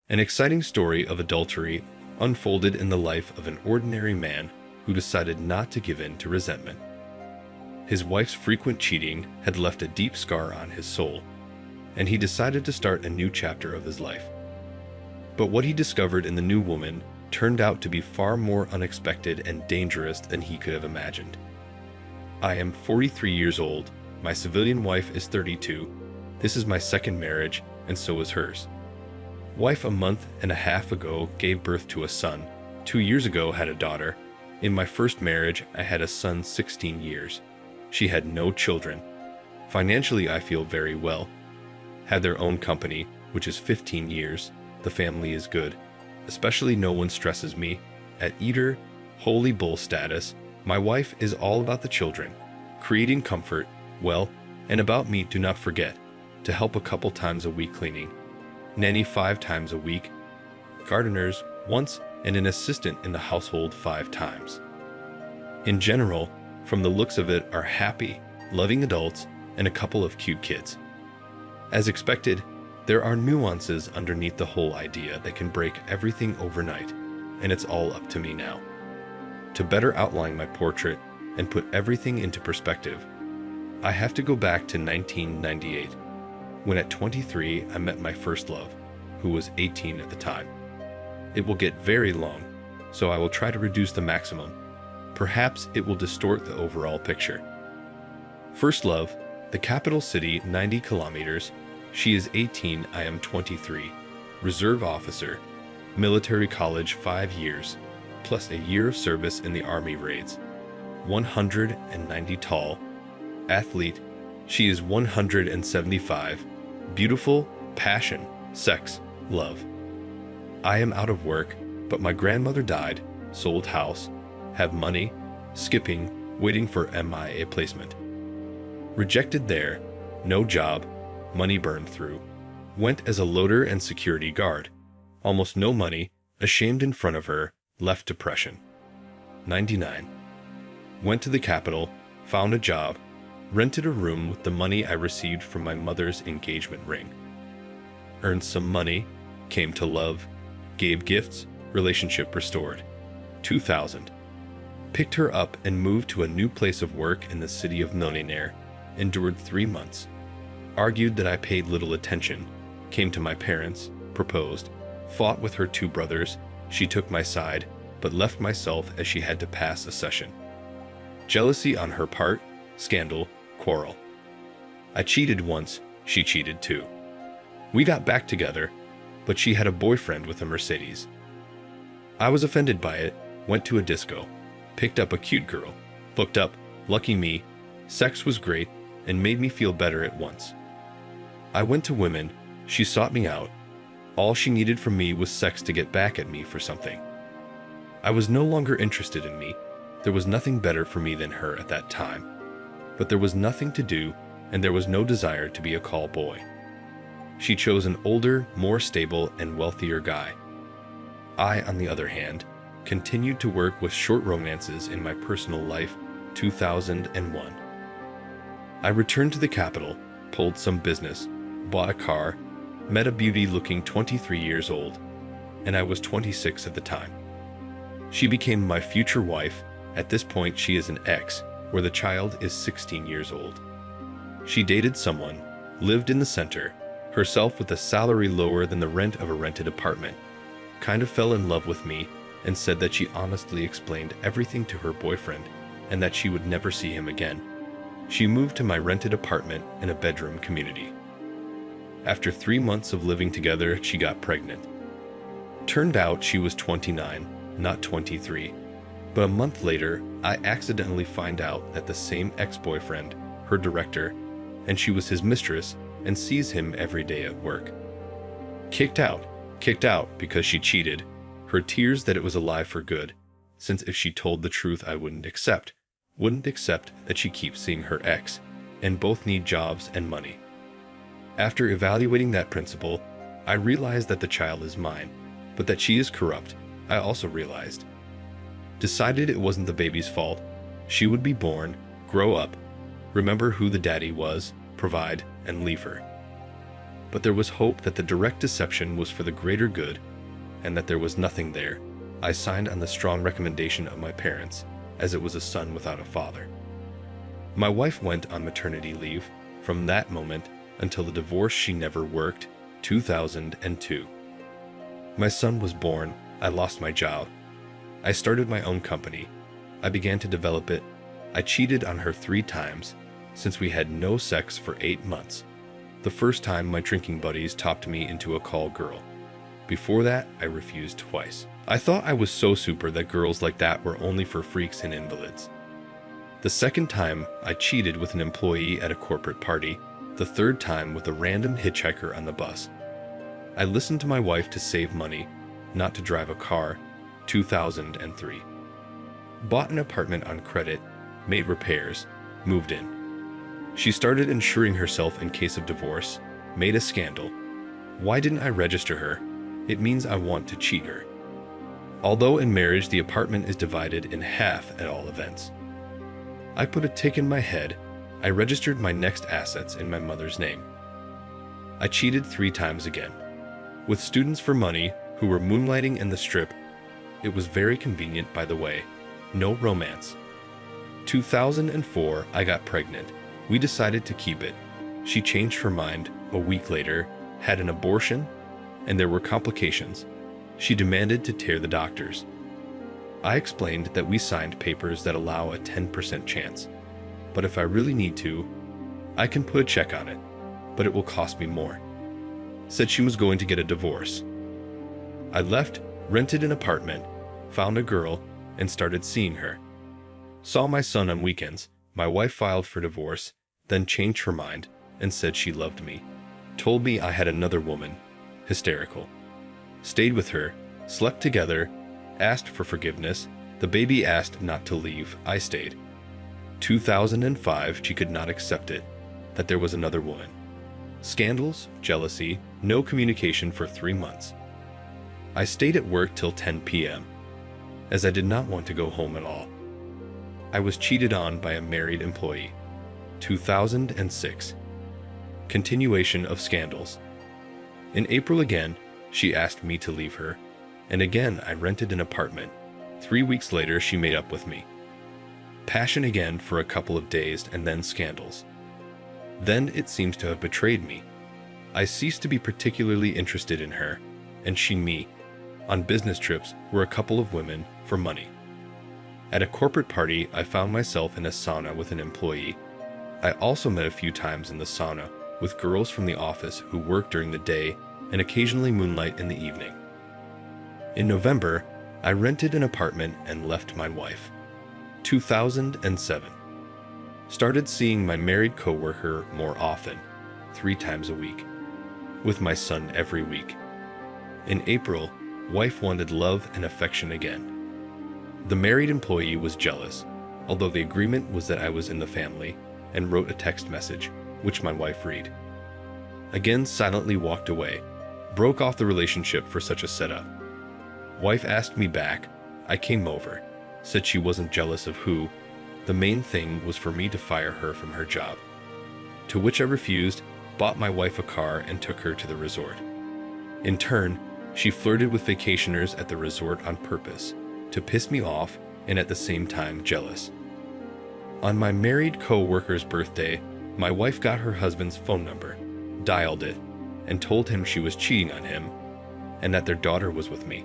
An exciting story of adultery unfolded in the life of an ordinary man who decided not to give in to resentment. His wife's frequent cheating had left a deep scar on his soul, and he decided to start a new chapter of his life. But what he discovered in the new woman turned out to be far more unexpected and dangerous than he could have imagined. I am 43 years old, my civilian wife is 32, this is my second marriage, and so is hers. Wife a month and a half ago gave birth to a son, 2 years ago had a daughter. In my first marriage, I had a son 16 years. She had no children. Financially, I feel very well. Had their own company, which is 15 years. The family is good. Especially no one stresses me. At Eater, holy bull status, my wife is all about the children, creating comfort, well, and about me do not forget, to help a couple times a week cleaning, nanny 5 times a week, gardeners once, and an assistant in the household 5 times. In general, from the looks of it, are happy, loving adults, and a couple of cute kids. As expected, there are nuances underneath the whole idea that can break everything overnight, and it's all up to me now. To better outline my portrait and put everything into perspective, I have to go back to 1998, when at 23 I met my first love, who was 18 at the time. It will get very long, so I will try to reduce the maximum. Perhaps it will distort the overall picture. First love, the capital city 90 kilometers, she is 18, I am 23, reserve officer, military college 5 years, plus a year of service in the army raids, 190 tall, athlete, she is 175, beautiful, passion, sex, love. I am out of work, but my grandmother died, sold house, have money, skipping, waiting for MIA placement. Rejected there, no job, money burned through. Went as a loader and security guard. Almost no money, ashamed in front of her, left depression. 99. Went to the capital, found a job, rented a room with the money I received from my mother's engagement ring. Earned some money, came to love, gave gifts, relationship restored. 2000. Picked her up and moved to a new place of work in the city of Millionaire. Endured 3 months. Argued that I paid little attention. Came to my parents, proposed, fought with her 2 brothers. She took my side, but left myself as she had to pass a session. Jealousy on her part, scandal, quarrel. I cheated once, she cheated too. We got back together, but she had a boyfriend with a Mercedes. I was offended by it, went to a disco, picked up a cute girl, hooked up, lucky me, sex was great, and made me feel better at once. I went to women, she sought me out. All she needed from me was sex to get back at me for something. I was no longer interested in me. There was nothing better for me than her at that time. But there was nothing to do, and there was no desire to be a call boy. She chose an older, more stable, and wealthier guy. I, on the other hand, continued to work with short romances in my personal life. 2001. I returned to the capital, pulled some business, bought a car, met a beauty looking 23 years old, and I was 26 at the time. She became my future wife. At this point, she is an ex, where the child is 16 years old. She dated someone, lived in the center, herself with a salary lower than the rent of a rented apartment, kind of fell in love with me, and said that she honestly explained everything to her boyfriend and that she would never see him again. She moved to my rented apartment in a bedroom community. After 3 months of living together, she got pregnant. Turned out she was 29, not 23. But a month later, I accidentally find out that the same ex-boyfriend, her director, and she was his mistress and sees him every day at work. Kicked out because she cheated. Her tears that it was a lie for good, since if she told the truth I wouldn't accept that she keeps seeing her ex, and both need jobs and money. After evaluating that principle, I realized that the child is mine, but that she is corrupt, I also realized. Decided it wasn't the baby's fault. She would be born, grow up, remember who the daddy was, provide, and leave her. but there was hope that the direct deception was for the greater good and that there was nothing there. I signed on the strong recommendation of my parents, as it was a son without a father. My wife went on maternity leave. From that moment until the divorce, she never worked. 2002. My son was born. I lost my job. I started my own company. I began to develop it. I cheated on her 3 times, since we had no sex for 8 months. The first time, my drinking buddies talked me into a call girl. Before that, I refused twice. I thought I was so super that girls like that were only for freaks and invalids. The second time, I cheated with an employee at a corporate party. The third time with a random hitchhiker on the bus. I listened to my wife to save money, not to drive a car. 2003. Bought an apartment on credit, made repairs, moved in. She started insuring herself in case of divorce, made a scandal. Why didn't I register her? It means I want to cheat her. Although in marriage the apartment is divided in half at all events. I put a tick in my head. I registered my next assets in my mother's name. I cheated 3 times again. With students for money who were moonlighting in the strip. It was very convenient, by the way. No romance. 2004, I got pregnant. We decided to keep it. She changed her mind a week later, had an abortion, and there were complications. She demanded to tear the doctors. I explained that we signed papers that allow a 10% chance. But if I really need to, I can put a check on it, but it will cost me more. Said she was going to get a divorce. I left, rented an apartment, found a girl, and started seeing her. Saw my son on weekends. My wife filed for divorce, then changed her mind and said she loved me. Told me I had another woman. Hysterical. Stayed with her, slept together, asked for forgiveness. The baby asked not to leave. I stayed. 2005, she could not accept it, that there was another woman. Scandals, jealousy, no communication for 3 months. I stayed at work till 10 p.m., as I did not want to go home at all. I was cheated on by a married employee. 2006. Continuation of scandals. In April again, she asked me to leave her, and again I rented an apartment. 3 weeks later, she made up with me. Passion again for a couple of days, and then scandals. Then it seems to have betrayed me. I ceased to be particularly interested in her, and she me. On business trips were a couple of women for money. At a corporate party, I found myself in a sauna with an employee. I also met a few times in the sauna with girls from the office who work during the day and occasionally moonlight in the evening. In November, I rented an apartment and left my wife. 2007. Started seeing my married coworker more often, 3 times a week, with my son every week. In April, wife wanted love and affection again. The married employee was jealous, although the agreement was that I was in the family, and wrote a text message, which my wife read. Again silently walked away, broke off the relationship for such a setup. Wife asked me back. I came over, said she wasn't jealous of who. The main thing was for me to fire her from her job. To which I refused, bought my wife a car and took her to the resort. In turn, she flirted with vacationers at the resort on purpose, to piss me off and at the same time jealous. On my married co-worker's birthday, my wife got her husband's phone number, dialed it, and told him she was cheating on him and that their daughter was with me.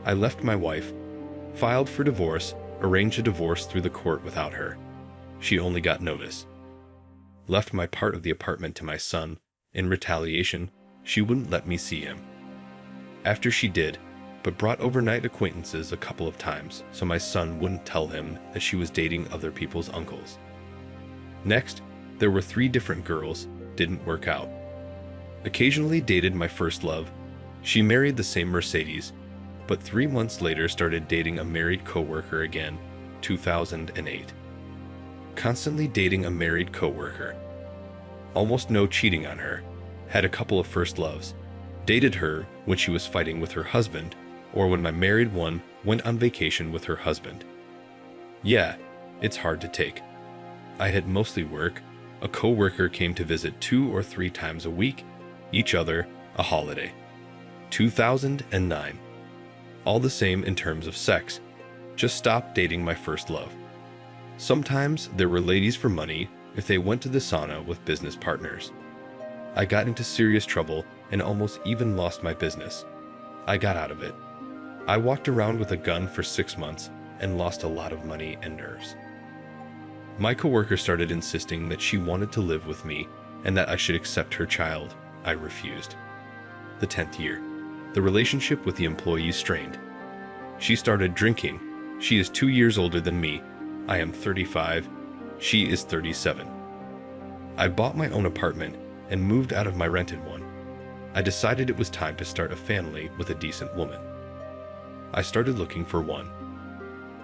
I left my wife, filed for divorce, arranged a divorce through the court without her. She only got notice. Left my part of the apartment to my son. In retaliation, she wouldn't let me see him. After she did, but brought overnight acquaintances a couple of times so my son wouldn't tell him that she was dating other people's uncles. Next, there were 3 different girls. Didn't work out. Occasionally dated my first love. She married the same Mercedes, but 3 months later started dating a married coworker again. 2008. Constantly dating a married coworker. Almost no cheating on her. Had a couple of first loves. Dated her when she was fighting with her husband, or when my married one went on vacation with her husband. Yeah, it's hard to take. I had mostly work. A coworker came to visit 2 or 3 times a week. each other, a holiday. 2009. All the same in terms of sex. Just stopped dating my first love. Sometimes there were ladies for money if they went to the sauna with business partners. I got into serious trouble and almost even lost my business. I got out of it. I walked around with a gun for 6 months and lost a lot of money and nerves. My coworker started insisting that she wanted to live with me and that I should accept her child. I refused. The 10th year. The relationship with the employee strained. She started drinking. She is 2 years older than me. I am 35. She is 37. I bought my own apartment and moved out of my rented one. I decided it was time to start a family with a decent woman. I started looking for one.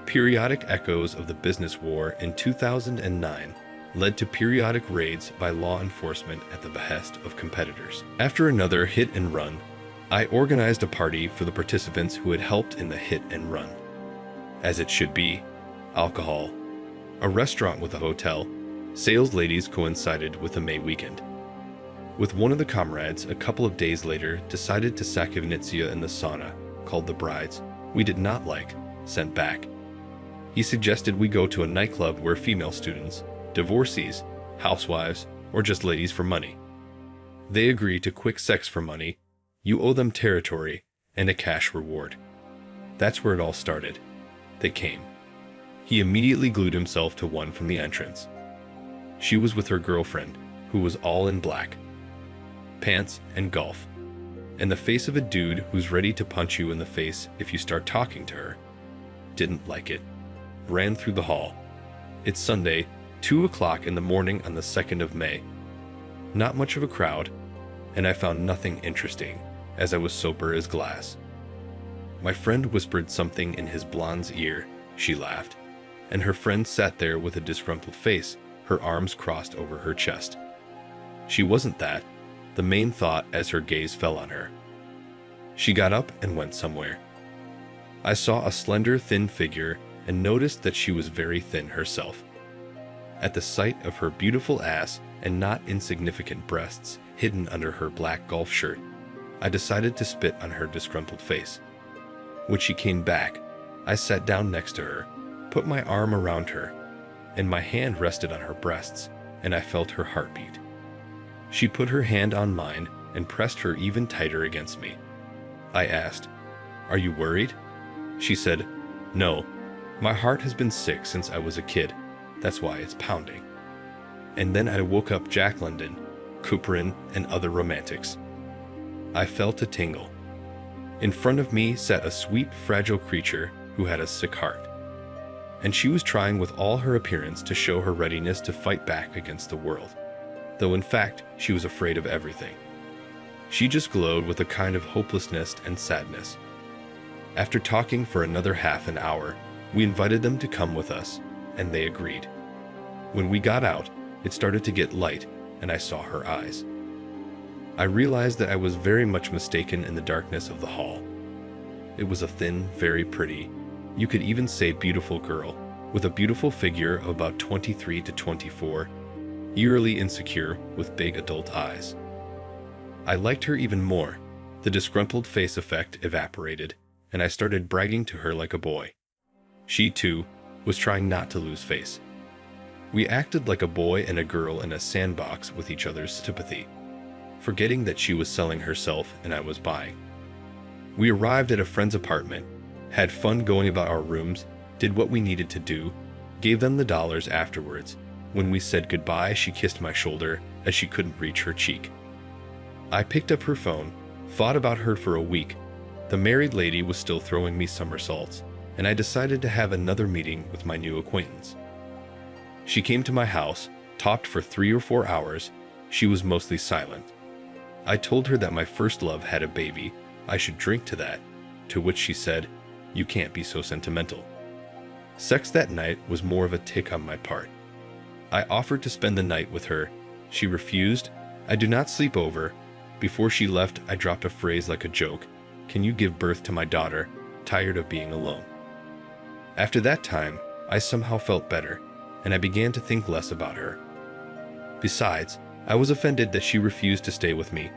Periodic echoes of the business war in 2009 led to periodic raids by law enforcement at the behest of competitors. After another hit and run, I organized a party for the participants who had helped in the hit and run. As it should be, alcohol, a restaurant with a hotel, sales ladies coincided with the May weekend. With one of the comrades, a couple of days later, decided to sakivnitsia in the sauna, called the brides, we did not like, sent back. He suggested we go to a nightclub where female students, divorcees, housewives, or just ladies for money. They agree to quick sex for money, you owe them territory, and a cash reward. That's where it all started. They came. He immediately glued himself to one from the entrance. She was with her girlfriend, who was all in black. Pants and golf. And the face of a dude who's ready to punch you in the face if you start talking to her. Didn't like it. Ran through the hall. It's Sunday, 2 o'clock in the morning on the 2nd of May. Not much of a crowd, and I found nothing interesting, as I was sober as glass. My friend whispered something in his blonde's ear. She laughed, and her friend sat there with a disgruntled face, her arms crossed over her chest. She wasn't that, the main thought as her gaze fell on her. She got up and went somewhere. I saw a slender, thin figure and noticed that she was very thin herself. At the sight of her beautiful ass and not insignificant breasts hidden under her black golf shirt, I decided to spit on her disgruntled face. When she came back, I sat down next to her, put my arm around her, and my hand rested on her breasts, and I felt her heartbeat. She put her hand on mine and pressed her even tighter against me. I asked, "Are you worried?" She said, "No, my heart has been sick since I was a kid. That's why it's pounding." And then I woke up Jack London, Couperin, and other romantics. I felt a tingle. In front of me sat a sweet, fragile creature who had a sick heart. And she was trying with all her appearance to show her readiness to fight back against the world, though in fact she was afraid of everything. She just glowed with a kind of hopelessness and sadness. After talking for another half an hour, we invited them to come with us, and they agreed. When we got out, it started to get light, and I saw her eyes. I realized that I was very much mistaken in the darkness of the hall. It was a thin, very pretty, you could even say beautiful girl, with a beautiful figure of about 23 to 24, eerily insecure with big adult eyes. I liked her even more. The disgruntled face effect evaporated, and I started bragging to her like a boy. She, too, was trying not to lose face. We acted like a boy and a girl in a sandbox with each other's sympathy, forgetting that she was selling herself and I was buying. We arrived at a friend's apartment, had fun going about our rooms, did what we needed to do, gave them the dollars afterwards. When we said goodbye, she kissed my shoulder as she couldn't reach her cheek. I picked up her phone, thought about her for a week. The married lady was still throwing me somersaults, and I decided to have another meeting with my new acquaintance. She came to my house, talked for 3 or 4 hours. She was mostly silent. I told her that my first love had a baby. I should drink to that, to which she said, "You can't be so sentimental." Sex that night was more of a tick on my part. I offered to spend the night with her. She refused. I do not sleep over. Before she left, I dropped a phrase like a joke. "Can you give birth to my daughter? Tired of being alone." After that time, I somehow felt better, and I began to think less about her. Besides, I was offended that she refused to stay with me.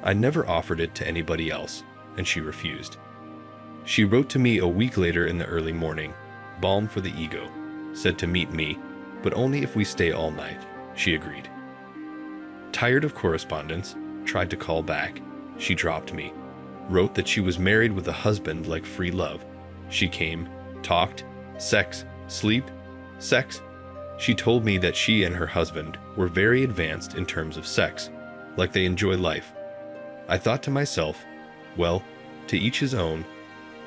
I never offered it to anybody else, and she refused. She wrote to me a week later in the early morning, balm for the ego, said to meet me, but only if we stay all night. She agreed. Tired of correspondence, tried to call back. She dropped me. Wrote that she was married with a husband like free love. She came, talked, sex, sleep, sex. She told me that she and her husband were very advanced in terms of sex, like they enjoy life. I thought to myself, well, to each his own.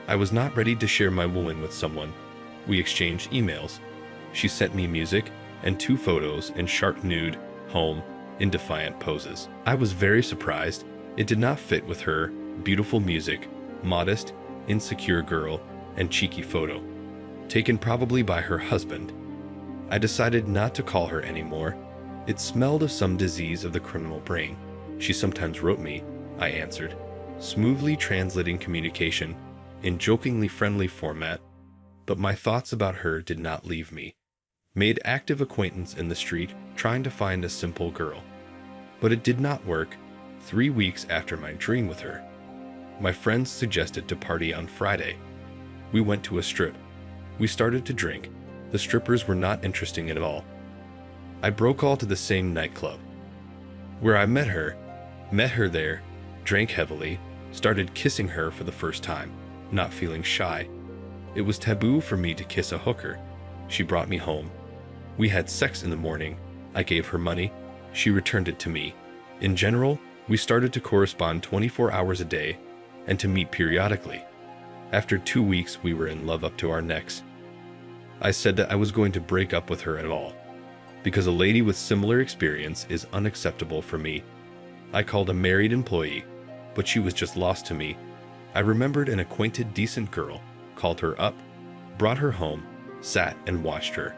I was not ready to share my woman with someone. We exchanged emails. She sent me music and 2 photos in sharp nude, home, in defiant poses. I was very surprised. It did not fit with her beautiful music, modest, insecure girl, and cheeky photo, taken probably by her husband. I decided not to call her anymore. It smelled of some disease of the criminal brain. She sometimes wrote me. I answered, smoothly translating communication in jokingly friendly format, but my thoughts about her did not leave me. Made active acquaintance in the street, trying to find a simple girl. But it did not work. 3 weeks after my dream with her, my friends suggested to party on Friday. We went to a strip. We started to drink. The strippers were not interesting at all. I broke all to the same nightclub where I met her there, drank heavily, started kissing her for the first time, not feeling shy. It was taboo for me to kiss a hooker. She brought me home. We had sex in the morning. I gave her money. She returned it to me. In general, we started to correspond 24 hours a day and to meet periodically. After 2 weeks, we were in love up to our necks. I said that I was going to break up with her at all, because a lady with similar experience is unacceptable for me. I called a married employee, but she was just lost to me. I remembered an acquainted decent girl, called her up, brought her home, sat and watched her,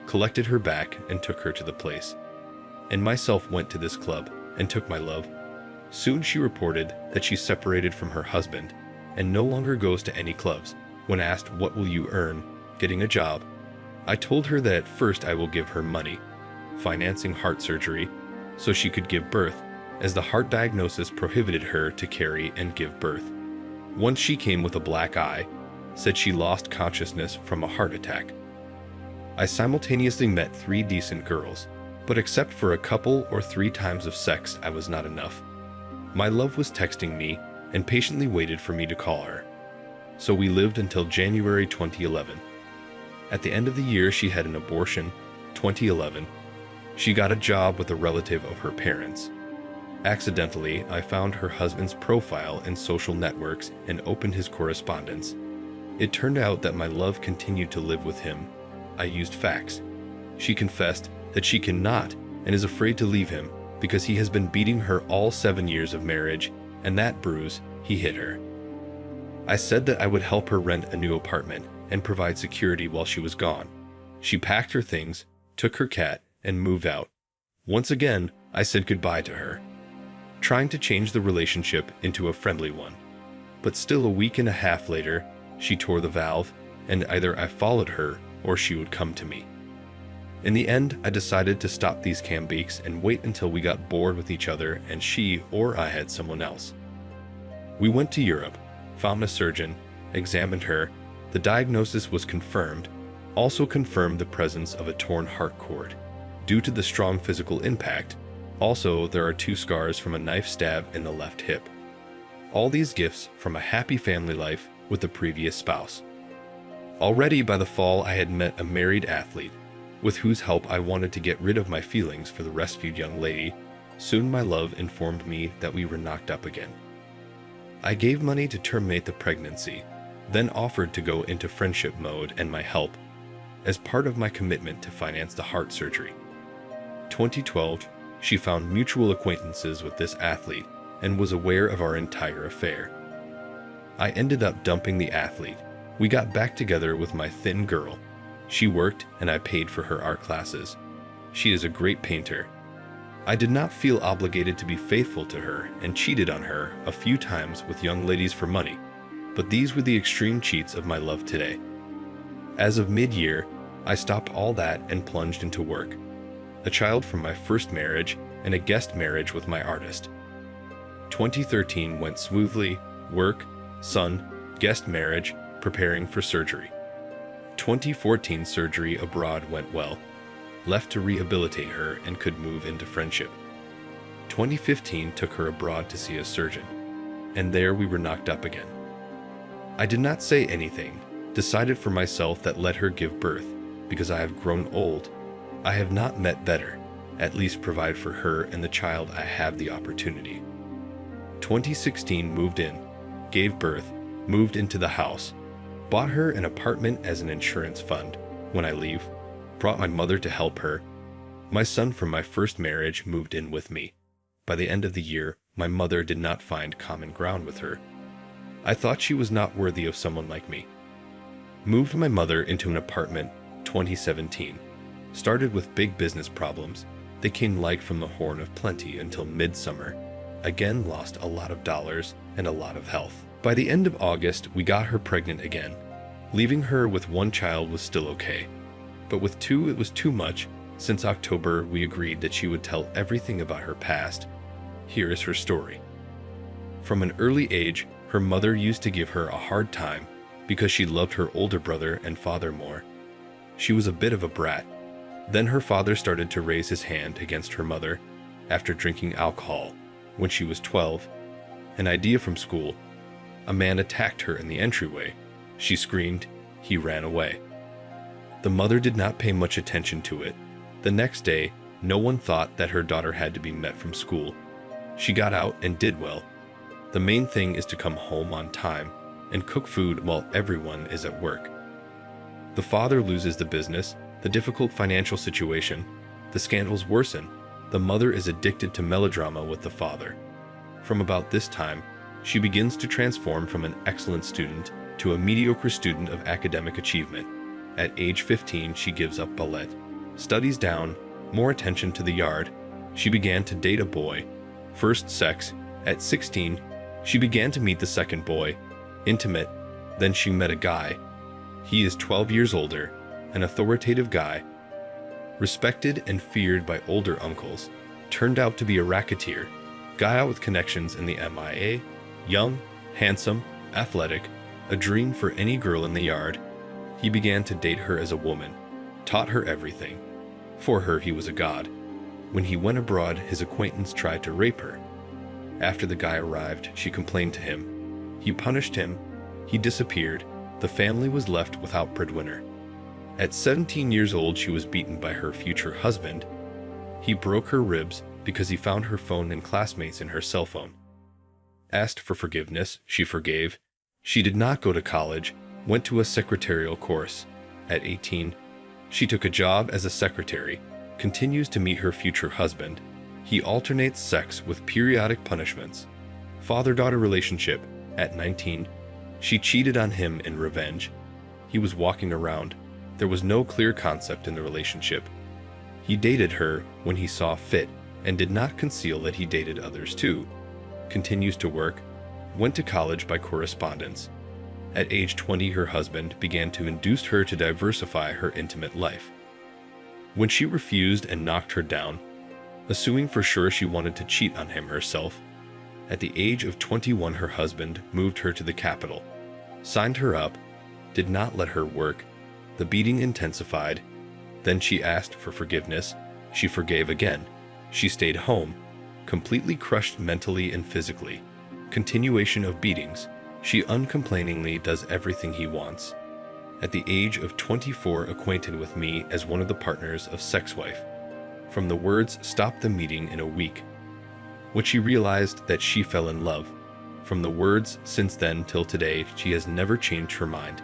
collected her back and took her to the place. And myself went to this club and took my love. Soon she reported that she separated from her husband and no longer goes to any clubs. When asked, what will you earn getting a job, I told her that at first I will give her money, financing heart surgery, so she could give birth, as the heart diagnosis prohibited her to carry and give birth. Once she came with a black eye, said she lost consciousness from a heart attack. I simultaneously met 3 decent girls, but except for a couple or 3 times of sex, I was not enough. My love was texting me and patiently waited for me to call her. So we lived until January 2011. At the end of the year, she had an abortion. 2011. She got a job with a relative of her parents. Accidentally, I found her husband's profile in social networks and opened his correspondence. It turned out that my love continued to live with him. I used facts. She confessed that she cannot and is afraid to leave him because he has been beating her all 7 years of marriage, and that bruise, he hit her. I said that I would help her rent a new apartment and provide security while she was gone. She packed her things, took her cat, and moved out. Once again, I said goodbye to her, trying to change the relationship into a friendly one. But still, a week and a half later, she tore the valve, and either I followed her or she would come to me. In the end, I decided to stop these cambeaks and wait until we got bored with each other and she or I had someone else. We went to Europe, found a surgeon, examined her. The diagnosis was confirmed, also confirmed the presence of a torn heart cord. Due to the strong physical impact, also there are 2 scars from a knife stab in the left hip. All these gifts from a happy family life with the previous spouse. Already by the fall, I had met a married athlete, with whose help I wanted to get rid of my feelings for the rescued young lady. Soon my love informed me that we were knocked up again. I gave money to terminate the pregnancy, then offered to go into friendship mode and my help, as part of my commitment to finance the heart surgery. 2012, she found mutual acquaintances with this athlete and was aware of our entire affair. I ended up dumping the athlete. We got back together with my thin girl. She worked and I paid for her art classes. She is a great painter. I did not feel obligated to be faithful to her and cheated on her a few times with young ladies for money, but these were the extreme cheats of my love today. As of mid-year, I stopped all that and plunged into work. A child from my first marriage and a guest marriage with my artist. 2013 went smoothly, work, son, guest marriage, preparing for surgery. 2014 surgery abroad went well, left to rehabilitate her and could move into friendship. 2015 took her abroad to see a surgeon, and there we were knocked up again. I did not say anything, decided for myself that let her give birth, because I have grown old. I have not met better, at least provide for her and the child I have the opportunity. 2016 moved in, gave birth, moved into the house, bought her an apartment as an insurance fund. When I leave, brought my mother to help her. My son from my first marriage moved in with me. By the end of the year, my mother did not find common ground with her. I thought she was not worthy of someone like me. Moved my mother into an apartment 2017. Started with big business problems. They came like from the horn of plenty until midsummer. Again lost a lot of dollars and a lot of health. By the end of August, we got her pregnant again. Leaving her with one child was still okay. But with two, it was too much. Since October, we agreed that she would tell everything about her past. Here is her story. From an early age, her mother used to give her a hard time because she loved her older brother and father more. She was a bit of a brat. Then her father started to raise his hand against her mother after drinking alcohol when she was 12. An idea from school. A man attacked her in the entryway. She screamed. He ran away. The mother did not pay much attention to it. The next day, no one thought that her daughter had to be met from school. She got out and did well. The main thing is to come home on time and cook food while everyone is at work. The father loses the business, the difficult financial situation, the scandals worsen. The mother is addicted to melodrama with the father. From about this time, she begins to transform from an excellent student to a mediocre student of academic achievement. At age 15, she gives up ballet, studies down, more attention to the yard. She began to date a boy. First sex. At 16, she began to meet the second boy. Intimate. Then she met a guy. He is 12 years older, an authoritative guy, respected and feared by older uncles. Turned out to be a racketeer, guy out with connections in the MIA, young, handsome, athletic, a dream for any girl in the yard. He began to date her as a woman, taught her everything. For her, he was a god. When he went abroad, his acquaintance tried to rape her. After the guy arrived, she complained to him. He punished him. He disappeared. The family was left without breadwinner. At 17 years old, she was beaten by her future husband. He broke her ribs because he found her phone and classmates in her cell phone. Asked for forgiveness, she forgave. She did not go to college, went to a secretarial course. At 18, she took a job as a secretary, continues to meet her future husband. He alternates sex with periodic punishments. Father-daughter relationship. At 19, she cheated on him in revenge. He was walking around. There was no clear concept in the relationship. He dated her when he saw fit and did not conceal that he dated others too. Continues to work. Went to college by correspondence. At age 20, her husband began to induce her to diversify her intimate life. When she refused and knocked her down, assuming for sure she wanted to cheat on him herself, at the age of 21, her husband moved her to the capital, signed her up, did not let her work. The beating intensified. Then she asked for forgiveness. She forgave again. She stayed home, completely crushed mentally and physically. Continuation of beatings. She uncomplainingly does everything he wants. At the age of 24, acquainted with me as one of the partners of sex wife. From the words, stopped the meeting in a week. When she realized that she fell in love. From the words, since then till today, she has never changed her mind.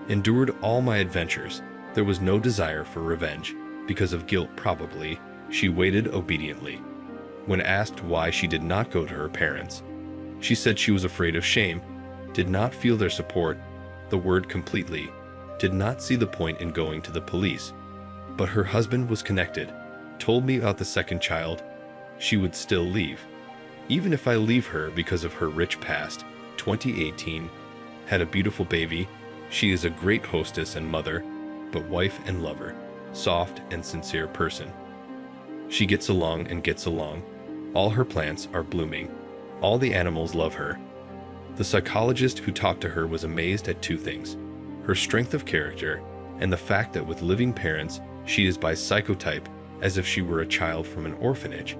Endured all my adventures. There was no desire for revenge. Because of guilt, probably, she waited obediently. When asked why she did not go to her parents, she said she was afraid of shame, did not feel their support, the word completely, did not see the point in going to the police. But her husband was connected, told me about the second child. She would still leave. Even if I leave her because of her rich past. 2018, had a beautiful baby. She is a great hostess and mother, but wife and lover, soft and sincere person. She gets along and gets along. All her plants are blooming. All the animals love her. The psychologist who talked to her was amazed at two things: her strength of character and the fact that with living parents, she is by psychotype as if she were a child from an orphanage.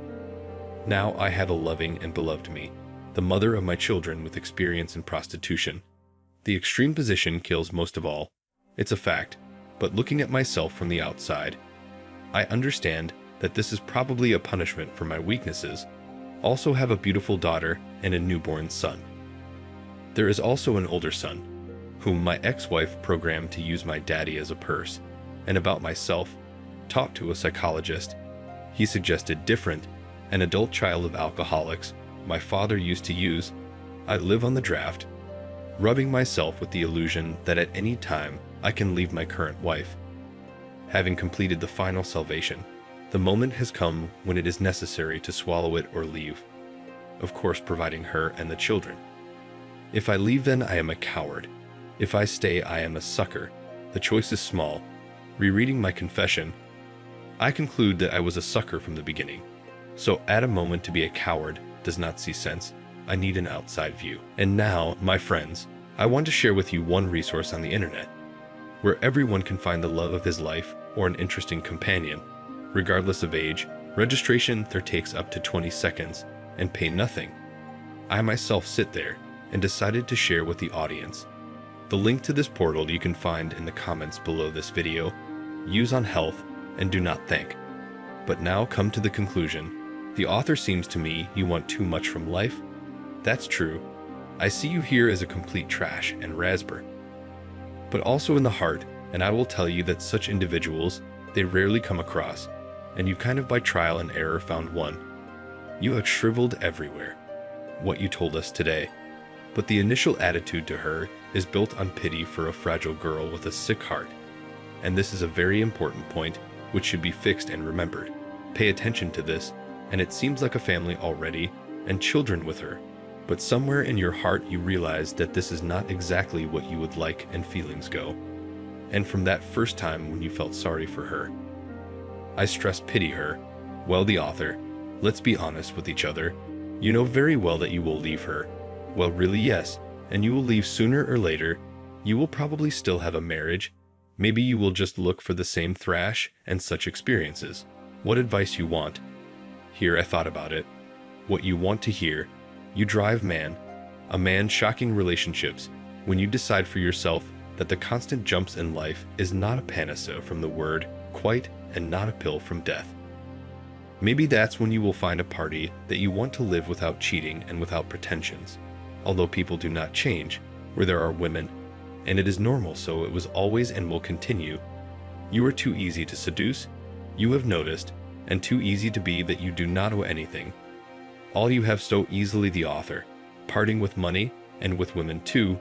Now I have a loving and beloved me, the mother of my children with experience in prostitution. The extreme position kills most of all. It's a fact, but looking at myself from the outside, I understand that this is probably a punishment for my weaknesses. Also have a beautiful daughter and a newborn son. There is also an older son, whom my ex-wife programmed to use my daddy as a purse. And about myself, talked to a psychologist. He suggested different, an adult child of alcoholics my father used to use. I live on the draft, rubbing myself with the illusion that at any time I can leave my current wife. Having completed the final salvation, the moment has come when it is necessary to swallow it or leave, of course providing her and the children. If I leave, then I am a coward. If I stay, I am a sucker. The choice is small. Rereading my confession, I conclude that I was a sucker from the beginning. So at a moment to be a coward does not see sense. I need an outside view. And now, my friends, I want to share with you one resource on the internet, where everyone can find the love of his life or an interesting companion, regardless of age. Registration there takes up to 20 seconds and pay nothing. I myself sit there and decided to share with the audience. The link to this portal you can find in the comments below this video. Use on health and do not think. But now come to the conclusion. The author seems to me you want too much from life. That's true. I see you here as a complete trash and raspberry. But also in the heart, and I will tell you that such individuals, they rarely come across, and you kind of by trial and error found one. You have shriveled everywhere. What you told us today. But the initial attitude to her is built on pity for a fragile girl with a sick heart. And this is a very important point which should be fixed and remembered. Pay attention to this, and it seems like a family already, and children with her. But somewhere in your heart you realize that this is not exactly what you would like, and feelings go. And from that first time when you felt sorry for her. I stress pity her. Well, the author, let's be honest with each other. You know very well that you will leave her. Well, really, yes, and you will leave sooner or later. You will probably still have a marriage. Maybe you will just look for the same thrash and such experiences. What advice you want? Here I thought about it. What you want to hear. You drive man. A man shocking relationships when you decide for yourself that the constant jumps in life is not a panacea from the word quite and not a pill from death. Maybe that's when you will find a party that you want to live without cheating and without pretensions. Although people do not change, where there are women, and it is normal, so it was always and will continue. You are too easy to seduce, you have noticed, and too easy to be that you do not owe anything. All you have so easily, the author, parting with money, and with women too,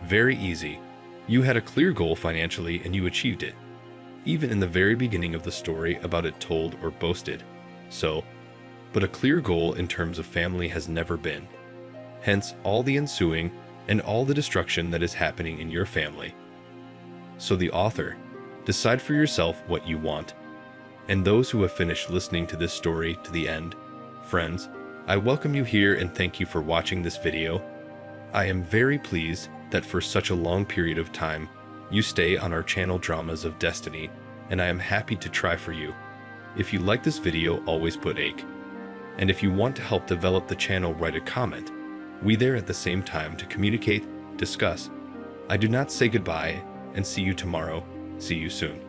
very easy. You had a clear goal financially and you achieved it. Even in the very beginning of the story about it told or boasted. So, but a clear goal in terms of family has never been. Hence all the ensuing and all the destruction that is happening in your family. So the author, decide for yourself what you want. And those who have finished listening to this story to the end, friends, I welcome you here and thank you for watching this video. I am very pleased that for such a long period of time, you stay on our channel Dramas of Destiny, and I am happy to try for you. If you like this video, always put "ake." And if you want to help develop the channel, write a comment. We there at the same time to communicate, discuss. I do not say goodbye and see you tomorrow. See you soon.